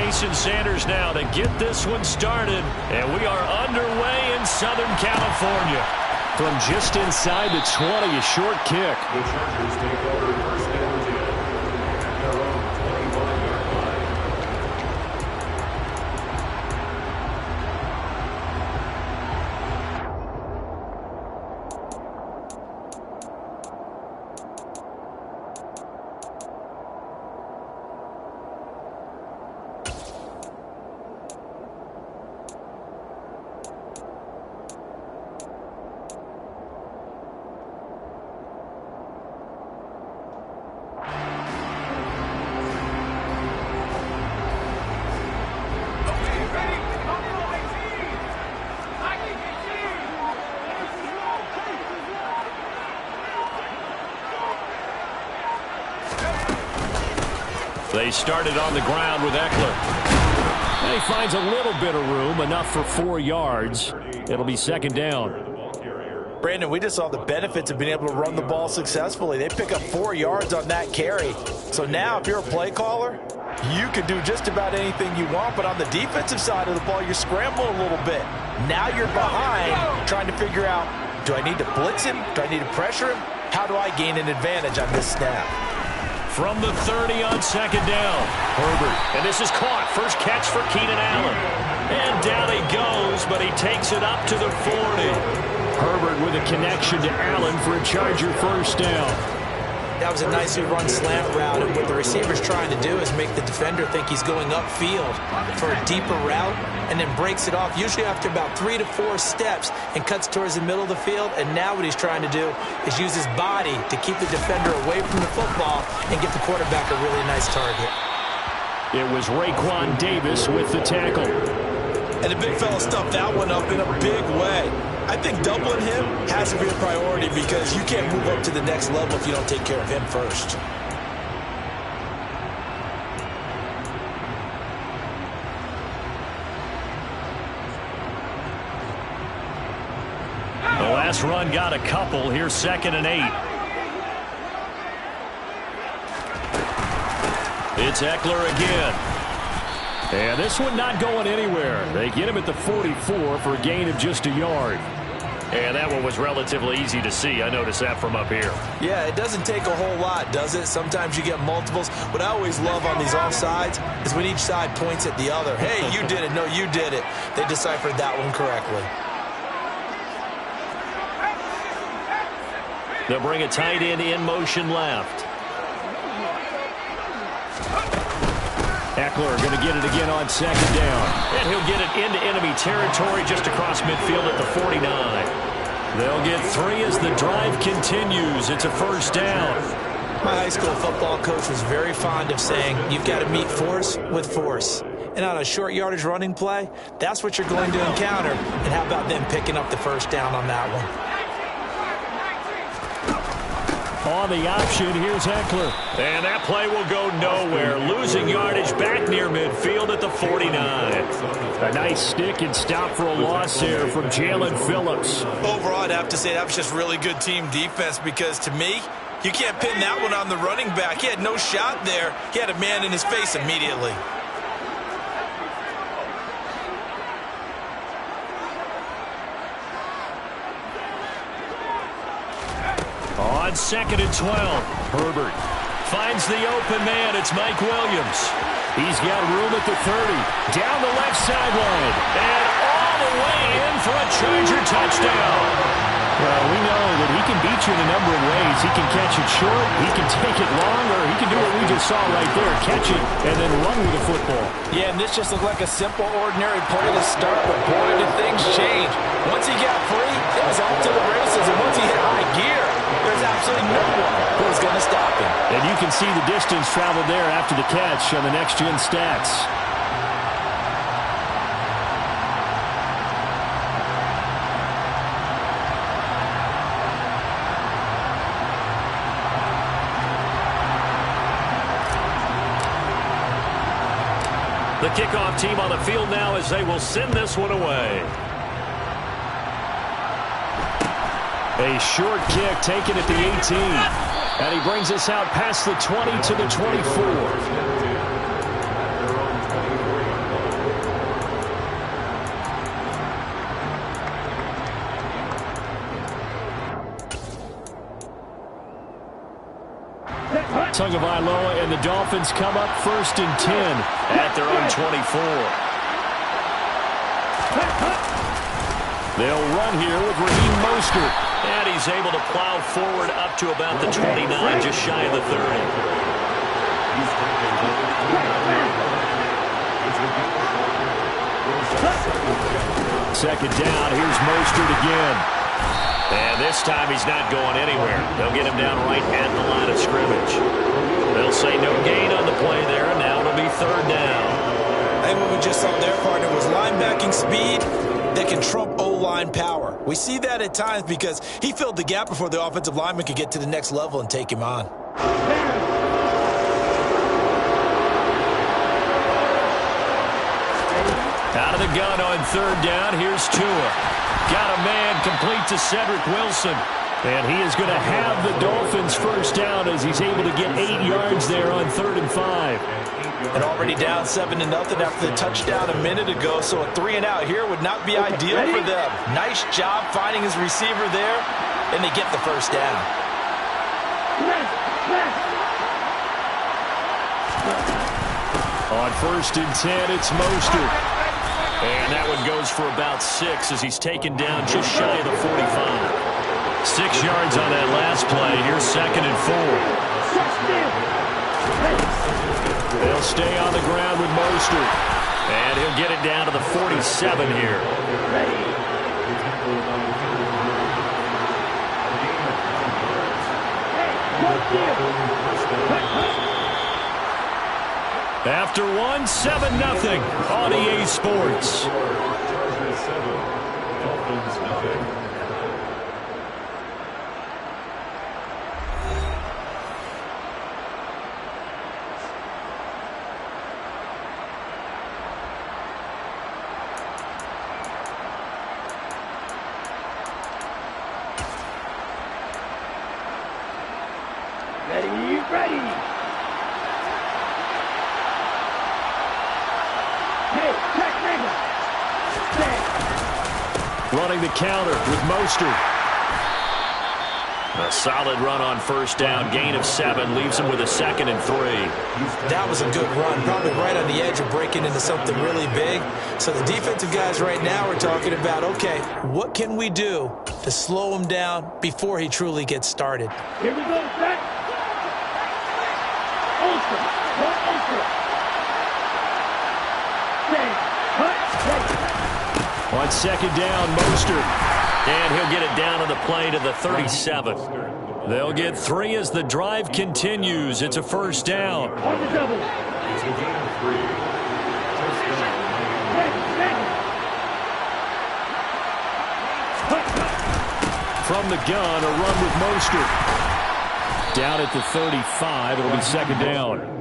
Jason Sanders now to get this one started. And we are underway in Southern California. From just inside the 20, a short kick. The Chargers take over first down 10 at their own 21-yard line. They started on the ground with Eckler. And he finds a little bit of room, enough for 4 yards. It'll be second down. Brandon, we just saw the benefits of being able to run the ball successfully. They pick up 4 yards on that carry. So now if you're a play caller, you can do just about anything you want. But on the defensive side of the ball, you're scrambling a little bit. Now you're behind trying to figure out, do I need to blitz him? Do I need to pressure him? How do I gain an advantage on this snap? From the 30 on second down, Herbert. And this is caught. First catch for Keenan Allen. And down he goes, but he takes it up to the 40. Herbert with a connection to Allen for a Charger first down. That was a nicely run slant route, and what the receiver's trying to do is make the defender think he's going upfield for a deeper route, and then breaks it off, usually after about 3 to 4 steps, and cuts towards the middle of the field. And now what he's trying to do is use his body to keep the defender away from the football and get the quarterback a really nice target. It was Raekwon Davis with the tackle. And the big fella stuffed that one up in a big way. I think doubling him has to be a priority because you can't move up to the next level if you don't take care of him first. The last run got a couple. Here's 2nd and 8. It's Eckler again. And this one not going anywhere. They get him at the 44 for a gain of just a yard. And that one was relatively easy to see. I noticed that from up here. Yeah, it doesn't take a whole lot, does it? Sometimes you get multiples. What I always love on these offsides is when each side points at the other. Hey, you did it. No, you did it. They deciphered that one correctly. They'll bring a tight end in motion left. Eckler going to get it again on second down. And he'll get it into enemy territory just across midfield at the 49. They'll get 3 as the drive continues. It's a first down. My high school football coach was very fond of saying, you've got to meet force with force. And on a short yardage running play, that's what you're going to encounter. And how about them picking up the first down on that one? On the option, here's Eckler. And that play will go nowhere. Losing yardage back near midfield at the 49. A nice stick and stop for a loss there from Jalen Phillips. Overall, I'd have to say that was just really good team defense because to me, you can't pin that one on the running back. He had no shot there. He had a man in his face immediately. On 2nd and 12, Herbert finds the open man. It's Mike Williams. He's got room at the 30. Down the left sideline. And all the way in for a Charger touchdown. Well, we know that he can beat you in a number of ways. He can catch it short, he can take it long, or he can do what we just saw right there, catch it and then run with the football. Yeah, and this just looked like a simple, ordinary play to start, but boy, did things change. Once he got free, it was off to the races, and once he hit high gear, there's absolutely no one who was going to stop him. And you can see the distance traveled there after the catch on the next-gen stats. The kickoff team on the field now as they will send this one away. A short kick taken at the 18. And he brings us out past the 20 to the 24. Tagovailoa, and the Dolphins come up 1st and 10 at their own 24. They'll run here with Raheem Mostert. And he's able to plow forward up to about the 29, just shy of the 30. Second down, here's Mostert again. And this time he's not going anywhere. They'll get him down right at the line of scrimmage. They'll say no gain on the play there, and now it'll be 3rd down. I think what we just saw there, partner, was linebacking speed that can trump O-line power. We see that at times because he filled the gap before the offensive lineman could get to the next level and take him on. Out of the gun on 3rd down, here's Tua. Got a man complete to Cedric Wilson. And he is going to have the Dolphins' 1st down as he's able to get 8 yards there on 3rd and 5. And already down 7-0 after the touchdown a minute ago, so a 3 and out here would not be ideal for them. Nice job finding his receiver there, and they get the 1st down. On 1st and 10, it's Mostert. And that one goes for about 6 as he's taken down just shy of the 45. 6 yards on that last play. Here's 2nd and 4. They'll stay on the ground with Mostert. And he'll get it down to the 47 here. After 1, 7-0 on EA Sports. Ready. Hey, check, nigga. Running the counter with Mostert. A solid run on 1st down. Gain of 7 leaves him with a 2nd and 3. That was a good run, probably right on the edge of breaking into something really big. So the defensive guys right now are talking about, okay, what can we do to slow him down before he truly gets started? Here we go, set. Ultra. On 2nd down, Mostert. And he'll get it down on the play to the 37. They'll get 3 as the drive continues. It's a 1st down. On the double. From the gun, a run with Mostert. Down at the 35, it'll be 2nd down.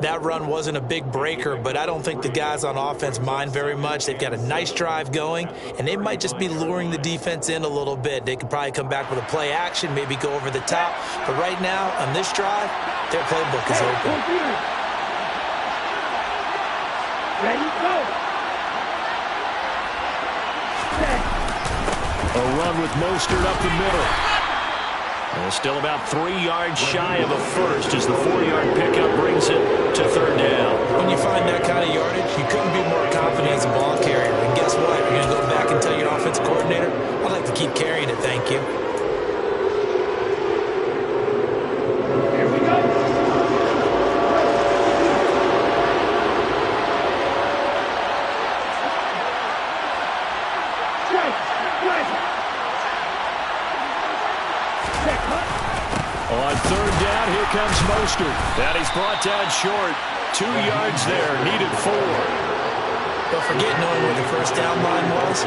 That run wasn't a big breaker, but I don't think the guys on offense mind very much. They've got a nice drive going, and they might just be luring the defense in a little bit. They could probably come back with a play action, maybe go over the top. But right now, on this drive, their playbook is open. Ready, go. A run with Mostert up the middle. And still about 3 yards shy of a first as the 4-yard pickup brings it to 3rd down. When you find that kind of yardage, you couldn't be more confident as a ball carrier. And guess what? You're going to go back and tell your offensive coordinator, I'd like to keep carrying it, thank you. Here we go. On 3rd down, here comes Mostert. And he's brought down short. 2 yards there, needed 4. Don't forget knowing where the 1st down line was.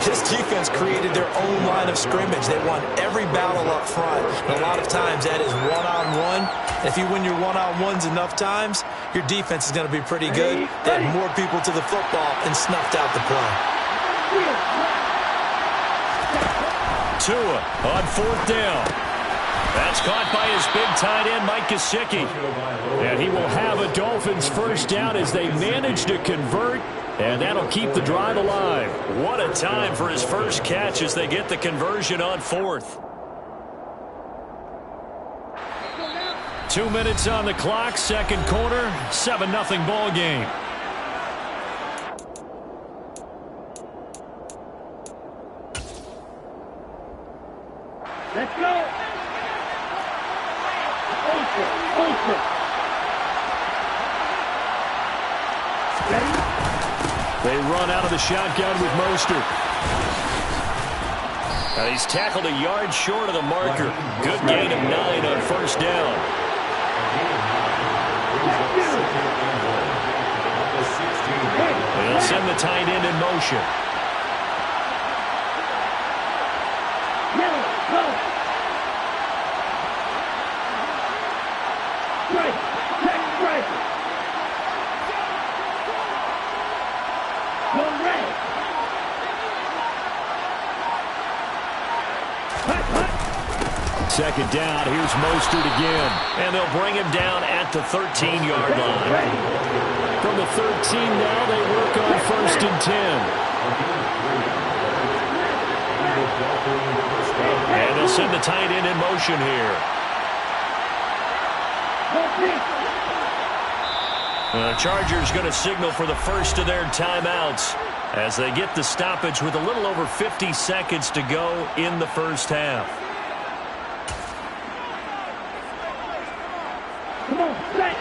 This defense created their own line of scrimmage. They won every battle up front. And a lot of times that is one-on-one. And if you win your one-on-ones enough times, your defense is going to be pretty good. They had more people to the football and snuffed out the play. Tua on 4th down. That's caught by his big tight end, Mike Gesicki. And he will have a Dolphins 1st down as they manage to convert. And that'll keep the drive alive. What a time for his first catch as they get the conversion on 4th. 2 minutes on the clock, second quarter, 7-0 ball game. Let's go. Ultra. Ready? They run out of the shotgun with Mostert. Now he's tackled a yard short of the marker. Good gain of 9 on first down. They'll send the tight end in motion. Second down, here's Mostert again. And they'll bring him down at the 13-yard line. From the 13 now, they work on 1st and 10. And they'll send the tight end in motion here. The Chargers going to signal for the first of their timeouts as they get the stoppage with a little over 50 seconds to go in the first half. Come on, set.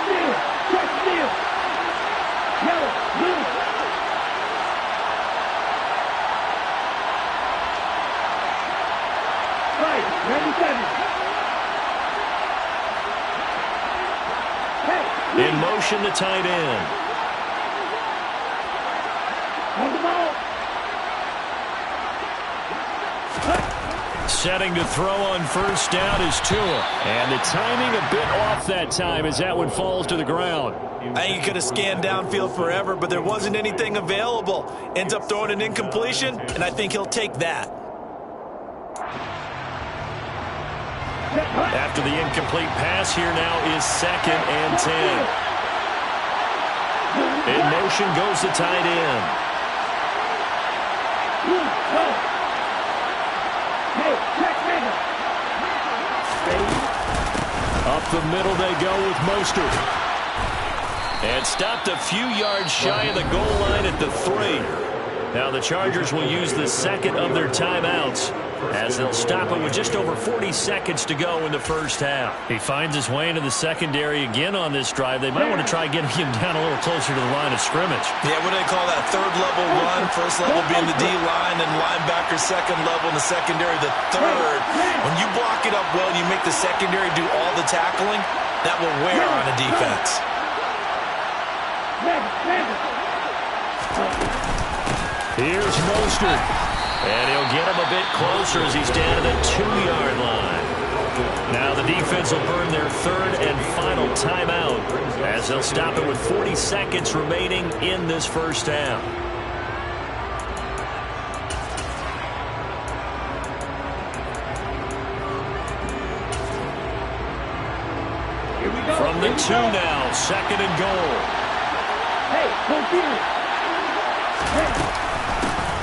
Steal. Check steal. Yellow, blue. Right, 97. Hey. In motion, the tight end. On the ball. Setting to throw on first down is Tua. And the timing a bit off that time as that one falls to the ground. I think he could have scanned downfield forever, but there wasn't anything available. Ends up throwing an incompletion, and I think he'll take that. After the incomplete pass, here now is 2nd and 10. In motion goes the tight end. Up the middle they go with Mostert. And stopped a few yards shy of the goal line at the 3. Now the Chargers will use the second of their timeouts as they'll stop it with just over 40 seconds to go in the first half. He finds his way into the secondary again on this drive. They might want to try getting him down a little closer to the line of scrimmage. Yeah, what do they call that? Third level run. First level being the D-line, and linebacker second level, and the secondary the third. When you block it up well, you make the secondary do all the tackling. That will wear on a defense. Here's Mostert. And he'll get him a bit closer as he's down to the 2-yard line. Now the defense will burn their third and final timeout as they'll stop it with 40 seconds remaining in this first half. From the 2 now, 2nd and goal. Hey, go get it.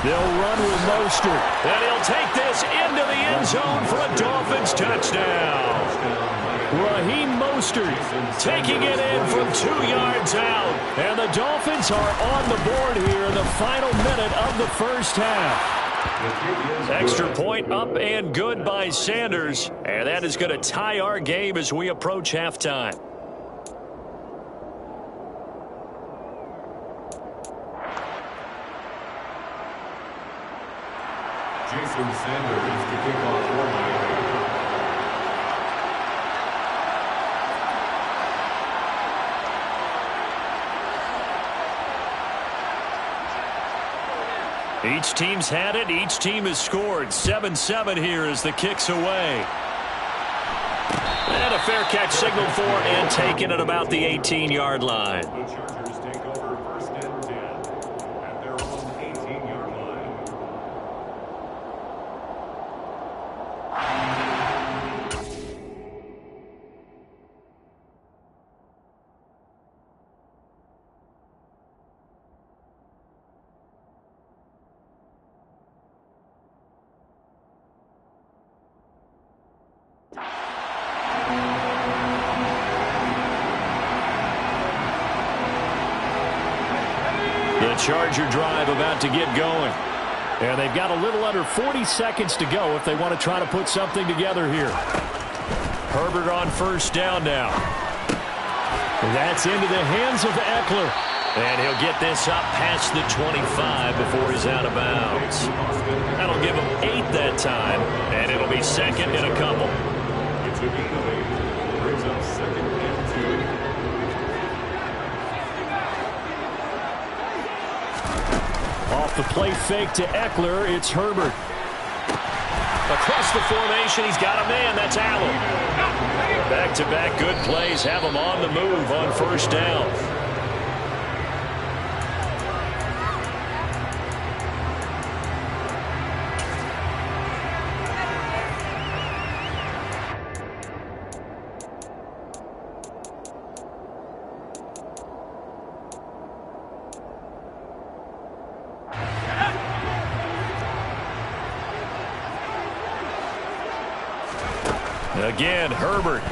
They'll run with Mostert, and he'll take this into the end zone for a Dolphins touchdown. Raheem Mostert taking it in from 2 yards out, and the Dolphins are on the board here in the final minute of the first half. Extra point up and good by Sanders, and that is going to tie our game as we approach halftime. Jason Sanders to kick off one. Each team's had it. Each team has scored. 7-7 here as the kick's away. And a fair catch signaled for and taken at about the 18-yard line. The Chargers take over 1st and 10 at their own 18-yard line. The Charger drive about to get going. And they've got a little under 40 seconds to go if they want to try to put something together here. Herbert on first down now. That's into the hands of Eckler. And he'll get this up past the 25 before he's out of bounds. That'll give him 8 that time, and it'll be second in a couple. It's a gain of 8. Brings up second and 2. Off the play fake to Eckler, it's Herbert. Across the formation, he's got a man. That's Allen. Back-to-back good plays have him on the move on first down. Again, Herbert.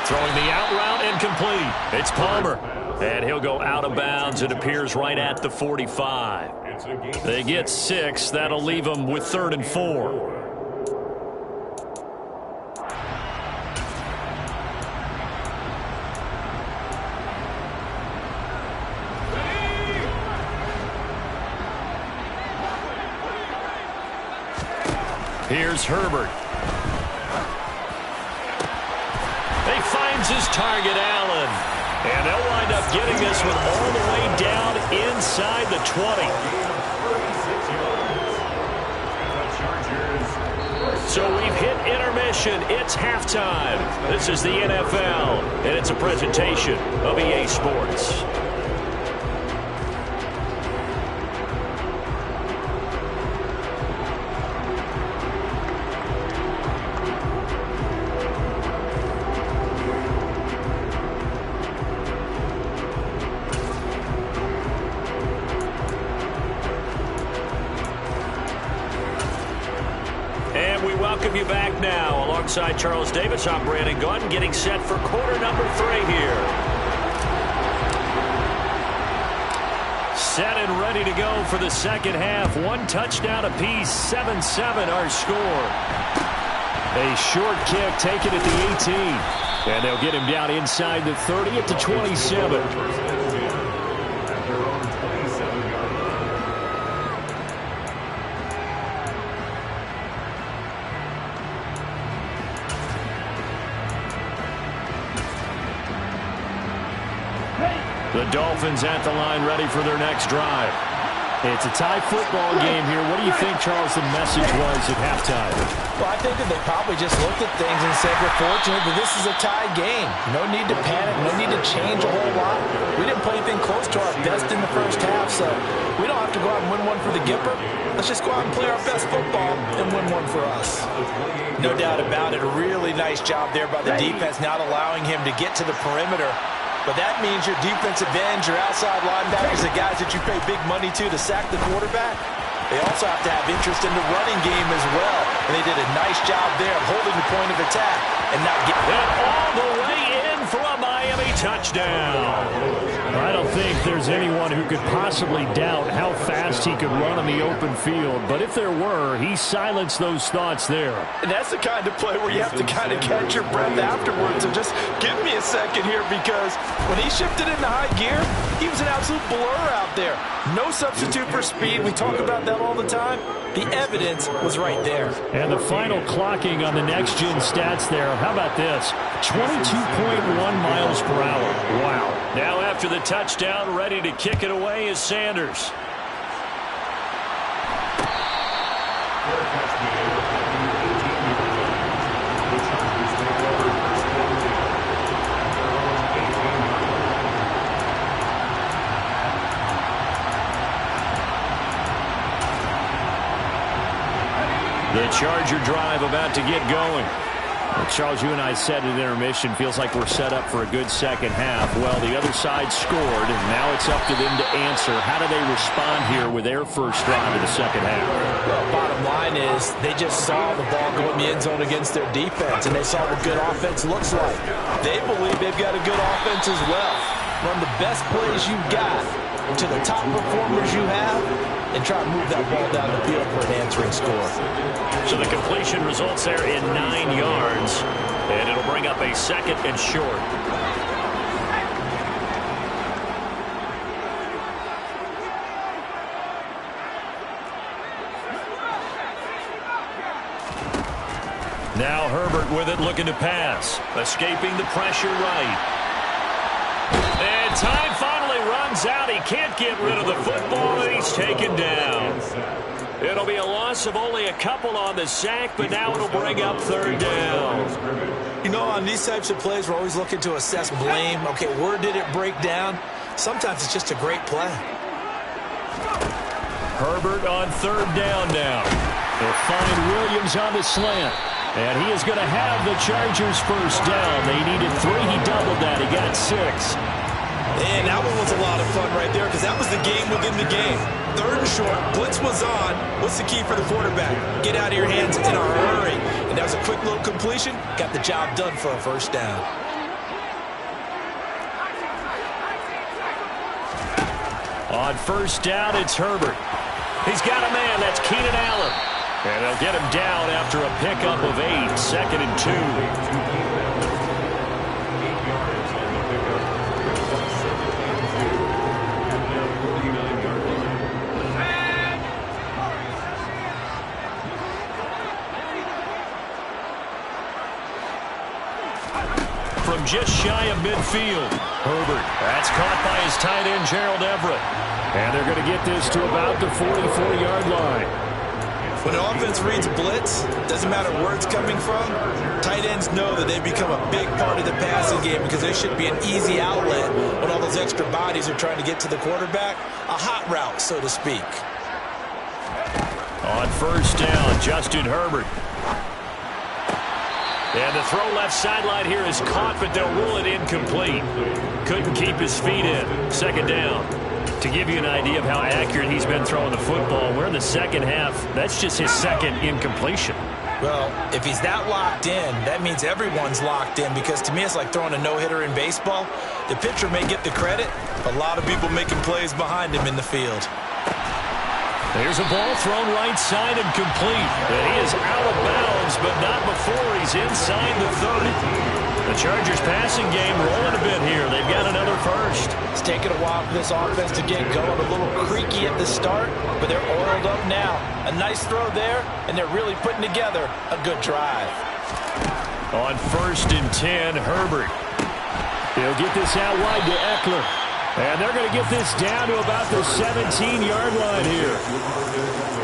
Throwing the out route incomplete. It's Palmer. And he'll go out of bounds. It appears right at the 45. They get 6. That'll leave them with 3rd and 4. Here's Herbert. He finds his target, Allen. And they'll wind up getting this one all the way down inside the 20. So we've hit intermission. It's halftime. This is the NFL, and it's a presentation of EA Sports. Welcome you back now. Alongside Charles Davis, I'm Brandon Gaudin, getting set for quarter number 3 here. Set and ready to go for the second half. 1 touchdown apiece, 7-7 our score. A short kick taken at the 18. And they'll get him down inside the 30 at the 27. The Dolphins at the line ready for their next drive. It's a tie football game here. What do you think, Charles, the message was at halftime? Well, I think that they probably just looked at things and said, we're fortunate that this is a tie game. No need to panic. No need to change a whole lot. We didn't play anything close to our best in the first half, so we don't have to go out and win one for the Gipper. Let's just go out and play our best football and win one for us. No doubt about it. A really nice job there by the defense, not allowing him to get to the perimeter. But that means your defensive ends, your outside linebackers, the guys that you pay big money to sack the quarterback, they also have to have interest in the running game as well. And they did a nice job there of holding the point of attack and not getting it all the way in for a Miami touchdown. I don't think there's anyone who could possibly doubt how fast he could run on the open field. But if there were, he silenced those thoughts there. And that's the kind of play where you have to kind of catch your breath afterwards and just give me a second here, because when he shifted into high gear, he was an absolute blur out there. No substitute for speed. We talk about that all the time. The evidence was right there. And the final clocking on the next-gen stats there. How about this? 22.1 miles per hour. Wow. Now after the touchdown, ready to kick it away is Sanders. The Charger drive about to get going. Well, Charles, you and I said at intermission, feels like we're set up for a good second half. Well, the other side scored, and now it's up to them to answer. How do they respond here with their first drive of the second half? Well, bottom line is they just saw the ball go in the end zone against their defense, and they saw what good offense looks like. They believe they've got a good offense as well. Run the best plays you've got, to the top performers you have and try to move that ball down the field for an answering score. So the completion results there in 9 yards, and it'll bring up a 2nd and short. Now Herbert with it, looking to pass. Escaping the pressure right. And time finally runs out. He can't get rid of the football, and he's taken down. It'll be a loss of only a couple on the sack, but now it'll bring up 3rd down. You know, on these types of plays, we're always looking to assess blame. Okay, where did it break down? Sometimes it's just a great play. Herbert on 3rd down now. They'll find Williams on the slant. And he is going to have the Chargers 1st down. They needed 3. He doubled that. He got 6. And that one was a lot of fun right there because that was the game within the game. 3rd and short. Blitz was on. What's the key for the quarterback? Get out of your hands in a hurry. And that was a quick little completion. Got the job done for a 1st down. On 1st down, it's Herbert. He's got a man. That's Keenan Allen. And they'll get him down after a pickup of 8, 2nd and 2. From just shy of midfield, Herbert. That's caught by his tight end, Gerald Everett. And they're going to get this to about the 44-yard line. When an offense reads blitz, doesn't matter where it's coming from, tight ends know that they become a big part of the passing game because they should be an easy outlet when all those extra bodies are trying to get to the quarterback. A hot route, so to speak. On 1st down, Justin Herbert. And the throw left sideline here is caught, but they'll rule it incomplete. Couldn't keep his feet in. 2nd down. To give you an idea of how accurate he's been throwing the football, we're in the 2nd half. That's just his 2nd incompletion. Well, if he's that locked in, that means everyone's locked in because to me it's like throwing a no-hitter in baseball. The pitcher may get the credit, but a lot of people making plays behind him in the field. There's a ball thrown right side and complete. And he is out of bounds, but not before he's inside the 30. The Chargers passing game rolling a bit here. They've got another 1st. It's taken a while for this offense to get going. A little creaky at the start, but they're oiled up now. A nice throw there, and they're really putting together a good drive. On 1st and 10, Herbert. He'll get this out wide to Eckler. And they're going to get this down to about the 17-yard line here.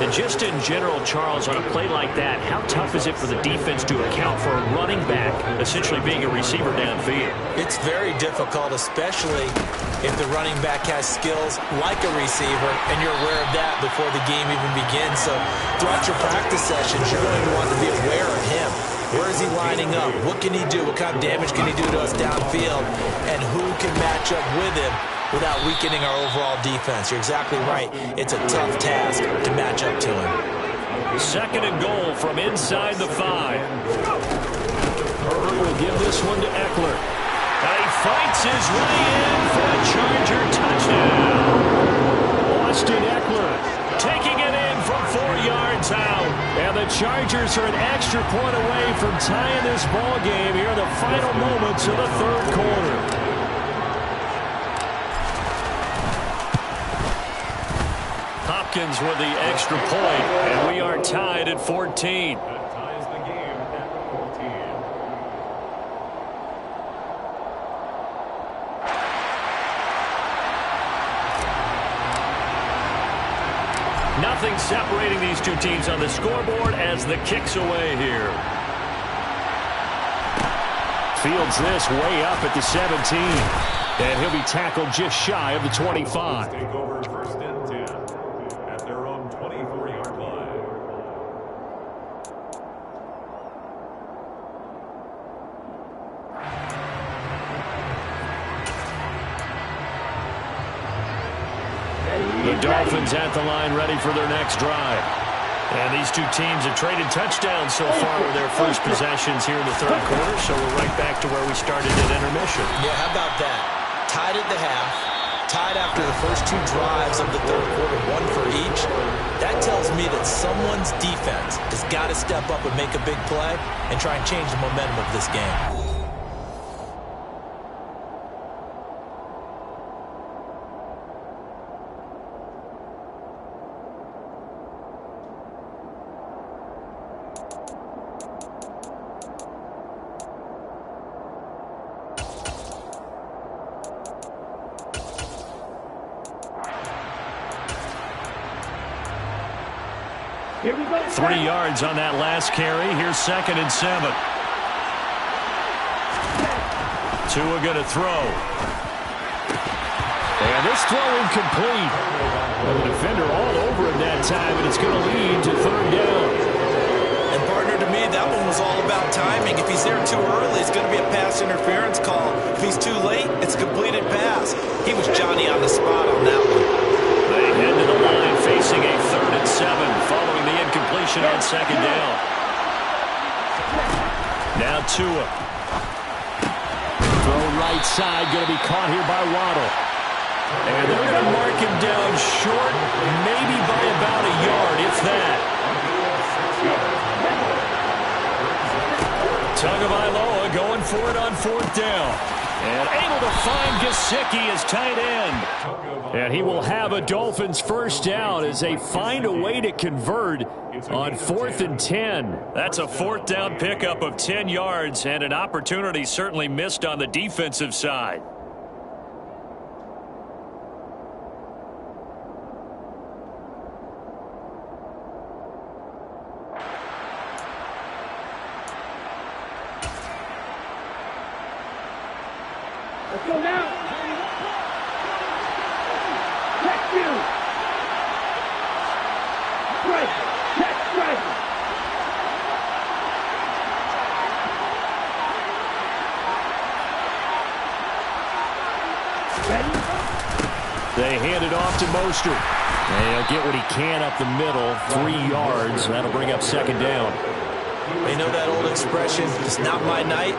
And just in general, Charles, on a play like that, how tough is it for the defense to account for a running back essentially being a receiver downfield? It's very difficult, especially if the running back has skills like a receiver, and you're aware of that before the game even begins. So throughout your practice sessions, you're going to want to be aware of him. Where is he lining up? What can he do? What kind of damage can he do to us downfield? And who can match up with him without weakening our overall defense? You're exactly right. It's a tough task to match up to him. 2nd and goal from inside the 5. Herbert will give this one to Eckler. And he fights his way in for a Charger touchdown. Austin Eckler taking it in from 4 yards out. And the Chargers are an extra point away from tying this ball game here in the final moments of the 3rd quarter. Hopkins with the extra point, and we are tied at 14. That ties the game at 14. Nothing separating these two teams on the scoreboard as the kick's away here. Fields this way up at the 17. And he'll be tackled just shy of the 25. Take over 1st and 10 at their own 24-yard line. The Dolphins at the line ready for their next drive. And these two teams have traded touchdowns so far with their first possessions here in the 3rd quarter, so we're right back to where we started at intermission. Yeah, how about that? Tied at the half, tied after the first 2 drives of the third quarter, 1 for each. That tells me that someone's defense has got to step up and make a big play and try and change the momentum of this game. Here we go. 3 yards on that last carry. Here's 2nd and 7. Tua going to throw. And this throw incomplete. Well, the defender all over him that time, and it's going to lead to 3rd down. And partner, to me, that one was all about timing. If he's there too early, it's going to be a pass interference call. If he's too late, it's a completed pass. He was Johnny on the spot on that one. They head to the line facing a 3rd and 7 following the incompletion on 2nd down. Now Tua. Throw right side, going to be caught here by Waddle. And they're going to mark him down short, maybe by about a yard, if that. Tagovailoa going for it on 4th down. And able to find Gesicki as tight end. And he will have a Dolphins first down as they find a way to convert on 4th and 10. That's a 4th down pickup of 10 yards and an opportunity certainly missed on the defensive side. Let's go now. Check you. Strike. Check strike. Ready? They hand it off to Mostert. And he'll get what he can up the middle, 3 yards. That'll bring up 2nd down. You know that old expression, it's not my night?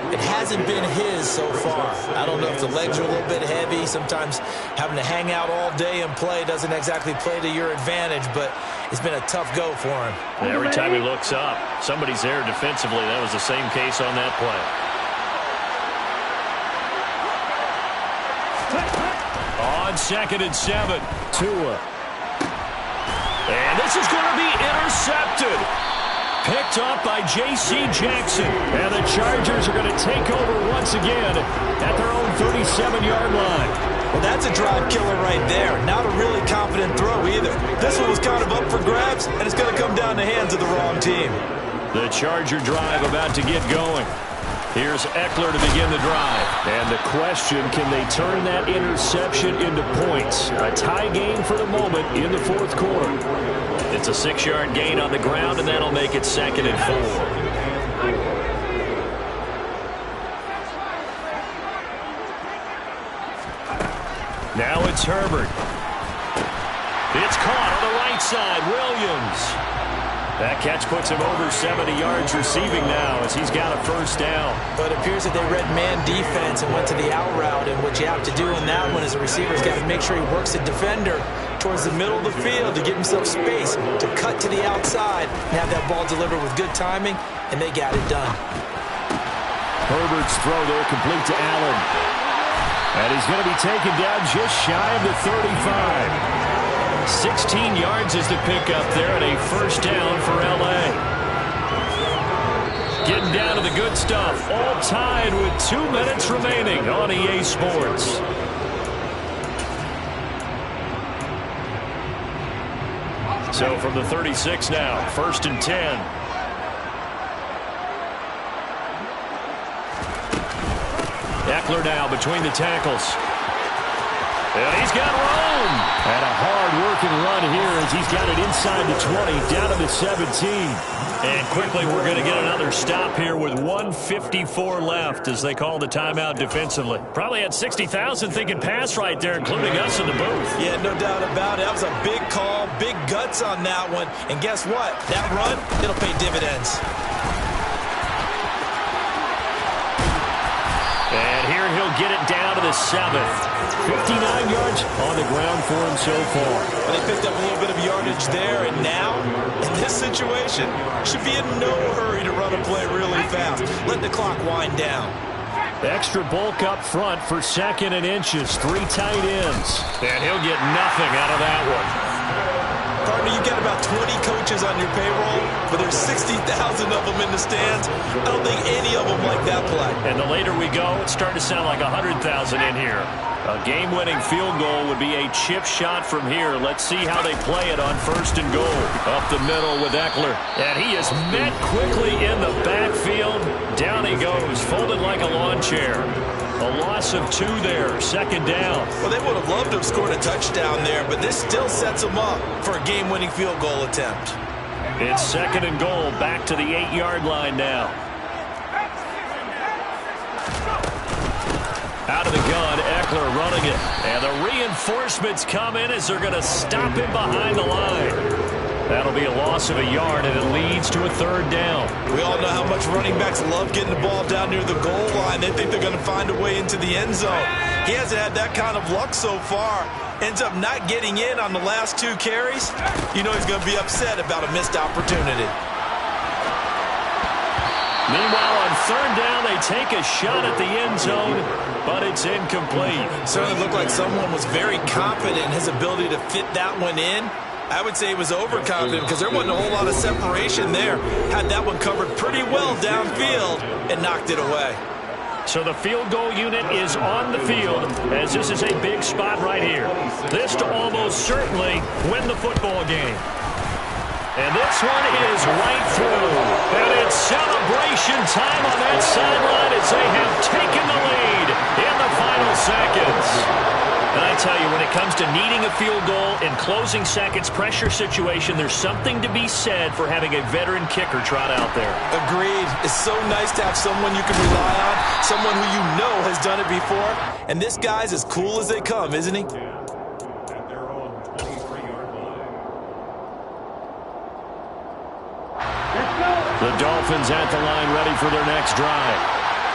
It hasn't been his so far. I don't know if the legs are a little bit heavy. Sometimes having to hang out all day and play doesn't exactly play to your advantage, but it's been a tough go for him. And every time he looks up, somebody's there defensively. That was the same case on that play. On 2nd and 7, Tua. And this is going to be intercepted. Picked up by J.C. Jackson. And the Chargers are going to take over once again at their own 37-yard line. Well, that's a drive killer right there. Not a really confident throw either. This one was kind of up for grabs, and it's going to come down the hands of the wrong team. The Charger drive about to get going. Here's Eckler to begin the drive. And the question, can they turn that interception into points? A tie game for the moment in the 4th quarter. It's a 6-yard gain on the ground, and that'll make it 2nd and 4. Now it's Herbert. It's caught on the right side. Williams. That catch puts him over 70 yards receiving now as he's got a first down. But it appears that they read man defense and went to the out route. And what you have to do in that one as a receiver is got to make sure he works the defender towards the middle of the field to give himself space to cut to the outside and have that ball delivered with good timing, and they got it done. Herbert's throw there complete to Allen. And he's going to be taken down just shy of the 35. 16 yards is the pickup there and a first down for L.A. Getting down to the good stuff. All tied with 2 minutes remaining on EA Sports. So from the 36 now, 1st and 10. Eckler now between the tackles. And he's got room. And a hard-working run here as he's got it inside the 20, down to the 17. And quickly we're going to get another stop here with 1:54 left as they call the timeout defensively. Probably had 60,000 thinking pass right there, including us in the booth. Yeah, no doubt about it. That was a big call, big guts on that one. And guess what? That run, it'll pay dividends. And here he'll get it down to the 7. 59 yards on the ground for him so far. Well, they picked up a little bit of yardage there, and now, in this situation, should be in no hurry to run a play really fast. Let the clock wind down. Extra bulk up front for 2nd and inches. 3 tight ends. And he'll get nothing out of that one. Partner, you got about 20 coaches on your payroll, but there's 60,000 of them in the stands. I don't think any of them like that play. And the later we go, it's starting to sound like 100,000 in here. A game-winning field goal would be a chip shot from here. Let's see how they play it on 1st and goal. Up the middle with Eckler. And he is met quickly in the backfield. Down he goes, folded like a lawn chair. A loss of 2 there, 2nd down. Well, they would have loved to have scored a touchdown there, but this still sets them up for a game-winning field goal attempt. It's 2nd and goal, back to the 8-yard line now. Out of the gun, Eckler running it. And the reinforcements come in as they're going to stop him behind the line. That'll be a loss of a yard, and it leads to a 3rd down. We all know how much running backs love getting the ball down near the goal line. They think they're going to find a way into the end zone. He hasn't had that kind of luck so far. Ends up not getting in on the last 2 carries. You know he's going to be upset about a missed opportunity. Meanwhile, on 3rd down, they take a shot at the end zone, but it's incomplete. Certainly looked like someone was very confident in his ability to fit that one in. I would say he was overconfident because there wasn't a whole lot of separation there. Had that one covered pretty well downfield and knocked it away. So the field goal unit is on the field as this is a big spot right here. This to almost certainly win the football game. And this one is right through. And it's celebration time on that sideline as they have taken the lead in the final seconds. And I tell you, when it comes to needing a field goal in closing seconds, pressure situation, there's something to be said for having a veteran kicker trot out there. Agreed. It's so nice to have someone you can rely on, someone who you know has done it before. And this guy's as cool as they come, isn't he? The Dolphins at the line ready for their next drive.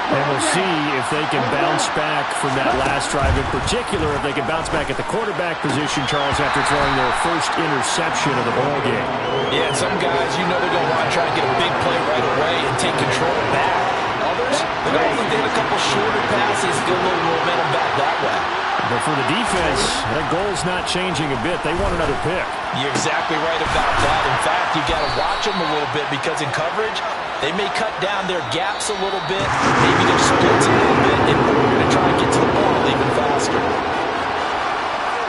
And we'll see if they can bounce back from that last drive, in particular if they can bounce back at the quarterback position, Charles, after throwing their first interception of the ballgame. Yeah, and some guys, you know they're going to want to try to get a big play right away and take control back. Others, they're going to look to hit a couple shorter passes, get a little momentum back that way. But for the defense, that goal's not changing a bit. They want another pick. You're exactly right about that. In fact, you got to watch them a little bit because in coverage, they may cut down their gaps a little bit, maybe their splits a little bit in order to try and get to the ball even faster.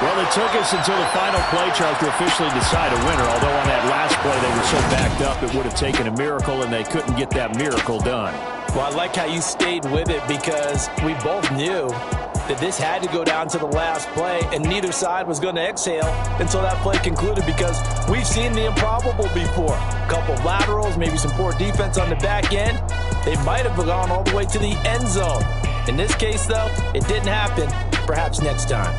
Well, it took us until the final play, Charles, to officially decide a winner, although on that last play they were so backed up it would have taken a miracle, and they couldn't get that miracle done. Well, I like how you stayed with it because we both knew that this had to go down to the last play, and neither side was going to exhale until that play concluded because we've seen the improbable before. A couple of laterals, maybe some poor defense on the back end. They might have gone all the way to the end zone. In this case, though, it didn't happen. Perhaps next time.